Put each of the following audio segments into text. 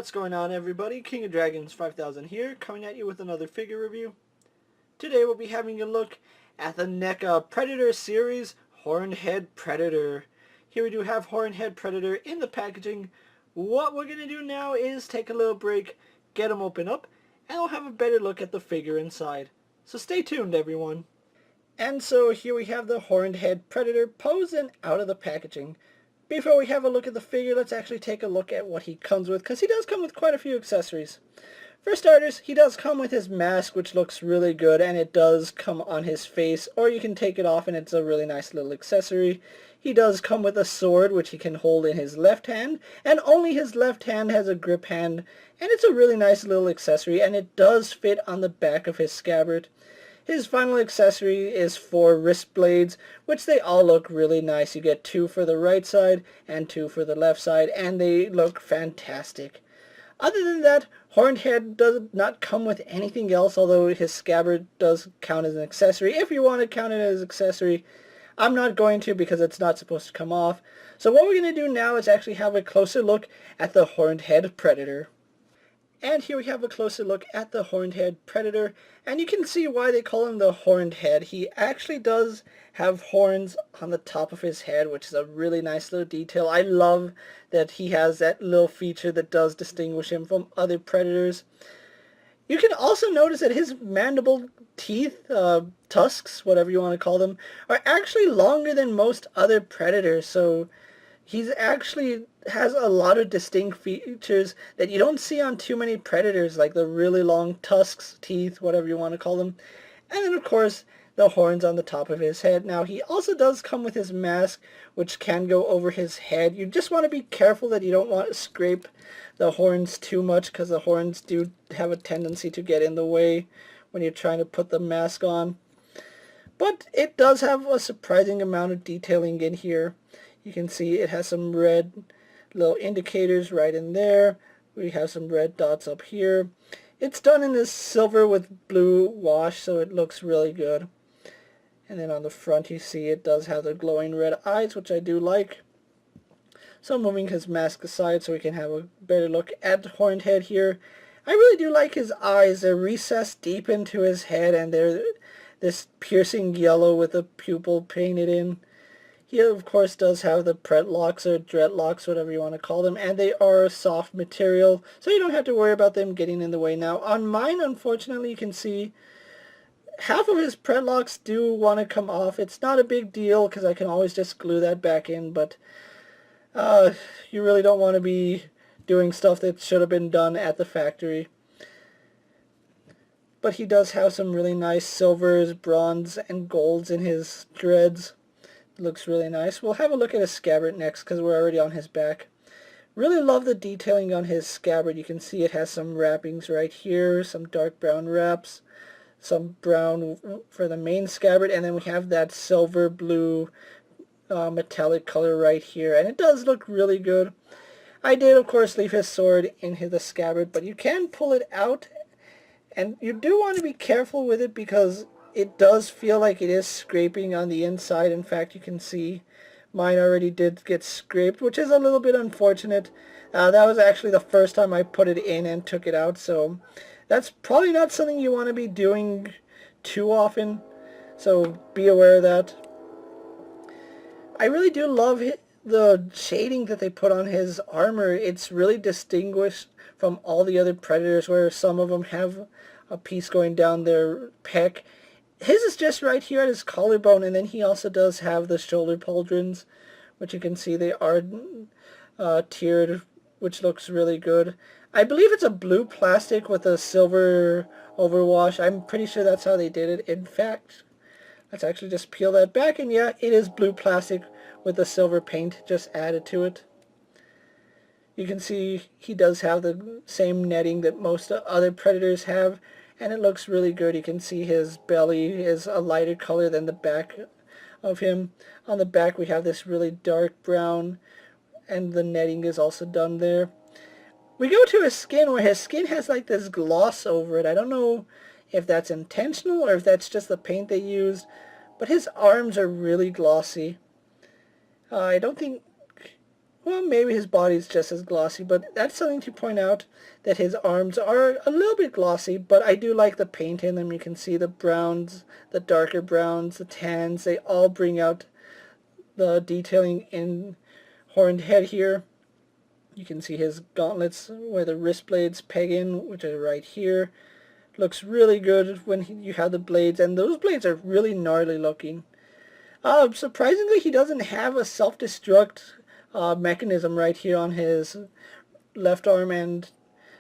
What's going on, everybody? King of Dragons 5000 here, coming at you with another figure review. Today we'll be having a look at the NECA Predator series, Hornhead Predator. Here we do have Hornhead Predator in the packaging. What we're going to do now is take a little break, get them open up, and we'll have a better look at the figure inside. So stay tuned, everyone. And so here we have the Hornhead Predator posing out of the packaging. Before we have a look at the figure, let's actually take a look at what he comes with, because he does come with quite a few accessories. For starters, he does come with his mask, which looks really good, and it does come on his face, or you can take it off and it's a really nice little accessory. He does come with a sword, which he can hold in his left hand, and only his left hand has a grip hand, and it's a really nice little accessory, and it does fit on the back of his scabbard. His final accessory is 4 wrist blades, which they all look really nice. You get 2 for the right side and 2 for the left side, and they look fantastic. Other than that, Hornhead does not come with anything else, although his scabbard does count as an accessory. If you want to count it as an accessory, I'm not going to because it's not supposed to come off. So what we're going to do now is actually have a closer look at the Hornhead Predator. And here we have a closer look at the Hornhead Predator, and you can see why they call him the Horned Head. He actually does have horns on the top of his head, which is a really nice little detail. I love that he has that little feature that does distinguish him from other predators. You can also notice that his mandible teeth, tusks, whatever you want to call them, are actually longer than most other predators, so he's actually has a lot of distinct features that you don't see on too many predators, like the really long tusks, teeth, whatever you want to call them. And then, of course, the horns on the top of his head. Now, he also does come with his mask, which can go over his head. You just want to be careful that you don't want to scrape the horns too much, because the horns do have a tendency to get in the way when you're trying to put the mask on. But it does have a surprising amount of detailing in here. You can see it has some red little indicators right in there. We have some red dots up here. It's done in this silver with blue wash, so it looks really good. And then on the front you see it does have the glowing red eyes, which I do like. So moving his mask aside so we can have a better look at Hornhead here. I really do like his eyes. They're recessed deep into his head, and they're this piercing yellow with a pupil painted in. He, of course, does have the pretlocks or dreadlocks, whatever you want to call them, and they are soft material, so you don't have to worry about them getting in the way. Now, on mine, unfortunately, you can see half of his pretlocks do want to come off. It's not a big deal, because I can always just glue that back in, but you really don't want to be doing stuff that should have been done at the factory. But he does have some really nice silvers, bronze, and golds in his dreads. Looks really nice. We'll have a look at his scabbard next because we're already on his back. Really love the detailing on his scabbard. You can see it has some wrappings right here, some dark brown wraps, some brown for the main scabbard, and then we have that silver blue metallic color right here, and it does look really good. I did, of course, leave his sword in the scabbard, but you can pull it out, and you do want to be careful with it because it does feel like it is scraping on the inside. In fact, you can see mine already did get scraped, which is a little bit unfortunate. That was actually the first time I put it in and took it out, so that's probably not something you want to be doing too often, so be aware of that. I really do love the shading that they put on his armor. It's really distinguished from all the other predators, where some of them have a piece going down their pec. His is just right here at his collarbone, and then he also does have the shoulder pauldrons, which you can see they are tiered, which looks really good. I believe it's a blue plastic with a silver overwash. I'm pretty sure that's how they did it. In fact, let's actually just peel that back, and yeah, it is blue plastic with the silver paint just added to it. You can see he does have the same netting that most other predators have, and it looks really good. You can see his belly is a lighter color than the back of him. On the back we have this really dark brown, and the netting is also done there. We go to his skin, where his skin has like this gloss over it. I don't know if that's intentional or if that's just the paint they used, but his arms are really glossy. I don't think Well, maybe his body's just as glossy, but that's something to point out, that his arms are a little bit glossy, but I do like the paint in them. You can see the browns, the darker browns, the tans, they all bring out the detailing in Hornhead here. You can see his gauntlets where the wrist blades peg in, which are right here. Looks really good when you have the blades, and those blades are really gnarly looking. Surprisingly, he doesn't have a self-destruct mechanism right here on his left arm, and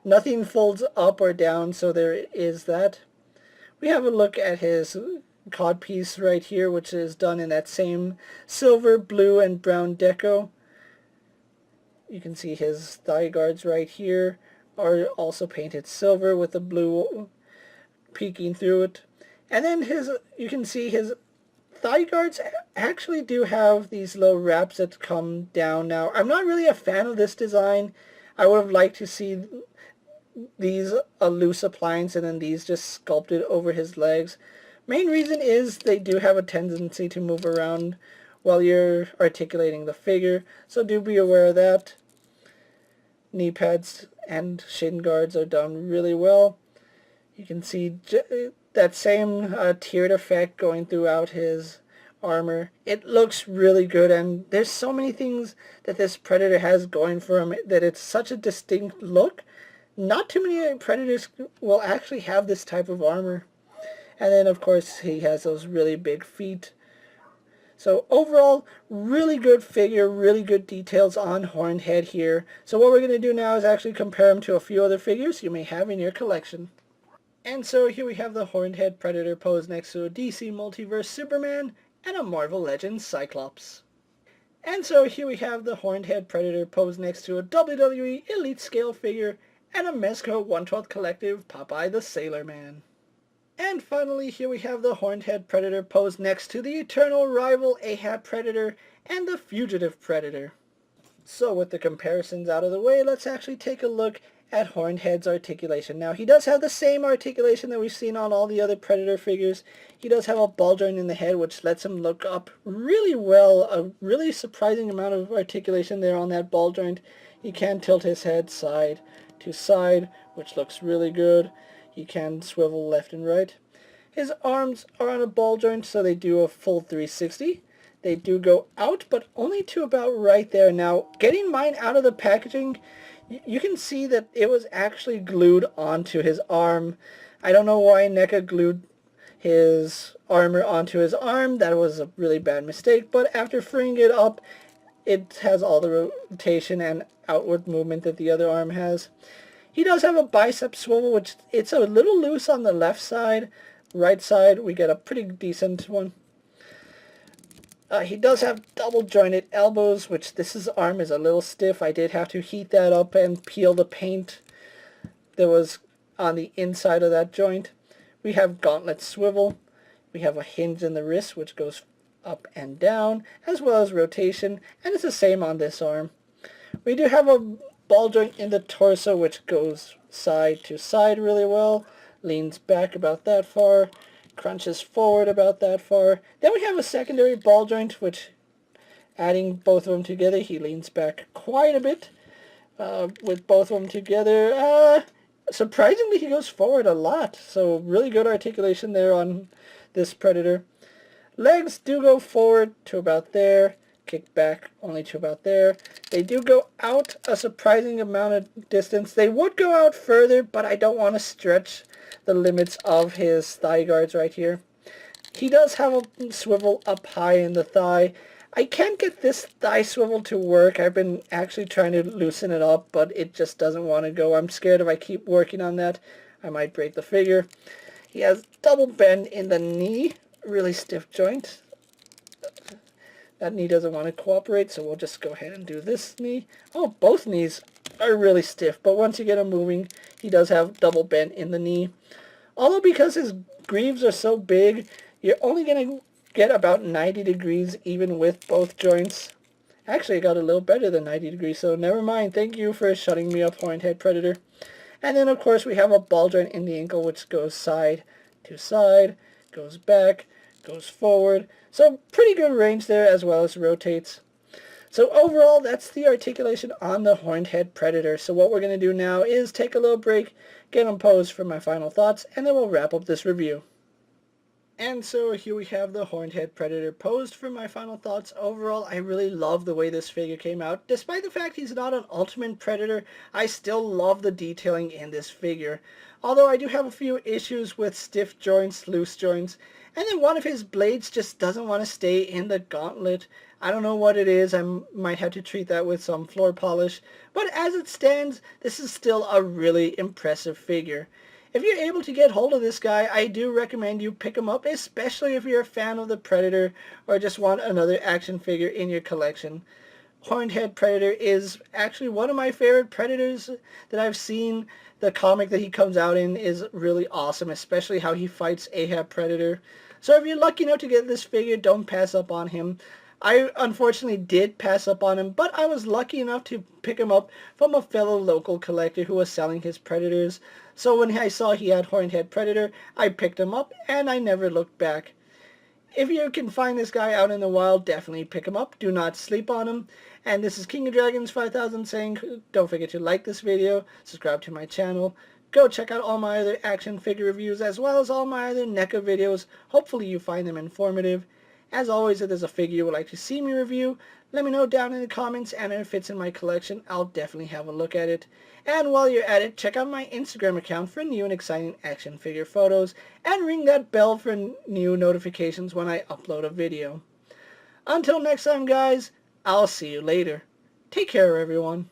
nothing folds up or down, so there is that. We have a look at his codpiece right here, which is done in that same silver, blue, and brown deco. You can see his thigh guards right here are also painted silver with the blue peeking through it. And then you can see his thigh guards actually do have these little wraps that come down. Now, I'm not really a fan of this design. I would have liked to see these a loose appliance and then these just sculpted over his legs. Main reason is they do have a tendency to move around while you're articulating the figure, so do be aware of that. Knee pads and shin guards are done really well. You can see that same tiered effect going throughout his armor. It looks really good, and there's so many things that this Predator has going for him that it's such a distinct look. Not too many Predators will actually have this type of armor. And then, of course, he has those really big feet. So overall, really good figure, really good details on Hornhead here. So what we're going to do now is actually compare him to a few other figures you may have in your collection. And so here we have the Hornhead Predator posed next to a DC Multiverse Superman and a Marvel Legends Cyclops. And so here we have the Hornhead Predator posed next to a WWE Elite Scale figure and a Mezco 1/12 Collective Popeye the Sailor Man. And finally, here we have the Hornhead Predator posed next to the eternal rival Ahab Predator and the Fugitive Predator. So with the comparisons out of the way, let's actually take a look at Hornhead's articulation. Now, he does have the same articulation that we've seen on all the other Predator figures. He does have a ball joint in the head, which lets him look up really well. A really surprising amount of articulation there on that ball joint. He can tilt his head side to side, which looks really good. He can swivel left and right. His arms are on a ball joint, so they do a full 360. They do go out, but only to about right there. Now, getting mine out of the packaging, you can see that it was actually glued onto his arm. I don't know why NECA glued his armor onto his arm. That was a really bad mistake, but after freeing it up, it has all the rotation and outward movement that the other arm has. He does have a bicep swivel, which it's a little loose on the left side. Right side, we get a pretty decent one. He does have double jointed elbows, which this arm is a little stiff. I did have to heat that up and peel the paint that was on the inside of that joint. We have gauntlet swivel. We have a hinge in the wrist, which goes up and down, as well as rotation, and it's the same on this arm. We do have a ball joint in the torso, which goes side to side really well, leans back about that far, crunches forward about that far. Then we have a secondary ball joint, which, adding both of them together, he leans back quite a bit. With both of them together, surprisingly, he goes forward a lot, so really good articulation there on this Predator. Legs do go forward to about there, kick back only to about there. They do go out a surprising amount of distance. They would go out further, but I don't want to stretch the limits of his thigh guards right here. He does have a swivel up high in the thigh. I can't get this thigh swivel to work. I've been actually trying to loosen it up, but it just doesn't want to go. I'm scared if I keep working on that, I might break the figure. He has double bend in the knee, really stiff joint. That knee doesn't want to cooperate, so we'll just go ahead and do this knee. Oh, both knees are really stiff, but once you get him moving, he does have double bend in the knee. Although because his greaves are so big, you're only going to get about 90 degrees even with both joints. Actually, I got a little better than 90 degrees, so never mind. Thank you for shutting me up, Hornhead Predator. And then, of course, we have a ball joint in the ankle, which goes side to side, goes back, goes forward. So pretty good range there, as well as rotates. So overall, that's the articulation on the Hornhead Predator. So what we're going to do now is take a little break, get them posed for my final thoughts, and then we'll wrap up this review. And so here we have the Hornhead Predator posed for my final thoughts. Overall, I really love the way this figure came out. Despite the fact he's not an ultimate predator, I still love the detailing in this figure. Although I do have a few issues with stiff joints, loose joints, and then one of his blades just doesn't want to stay in the gauntlet. I don't know what it is. I might have to treat that with some floor polish. But as it stands, this is still a really impressive figure. If you're able to get hold of this guy, I do recommend you pick him up, especially if you're a fan of the Predator or just want another action figure in your collection. Hornhead Predator is actually one of my favorite Predators that I've seen. The comic that he comes out in is really awesome, especially how he fights Ahab Predator. So if you're lucky enough to get this figure, don't pass up on him. I unfortunately did pass up on him, but I was lucky enough to pick him up from a fellow local collector who was selling his Predators. So when I saw he had Hornhead Predator, I picked him up and I never looked back. If you can find this guy out in the wild, definitely pick him up. Do not sleep on him. And this is King of Dragons 5000 saying, don't forget to like this video, subscribe to my channel, go check out all my other action figure reviews as well as all my other NECA videos. Hopefully you find them informative. As always, if there's a figure you would like to see me review, let me know down in the comments, and if it fits in my collection, I'll definitely have a look at it. And while you're at it, check out my Instagram account for new and exciting action figure photos, and ring that bell for new notifications when I upload a video. Until next time, guys, I'll see you later. Take care, everyone.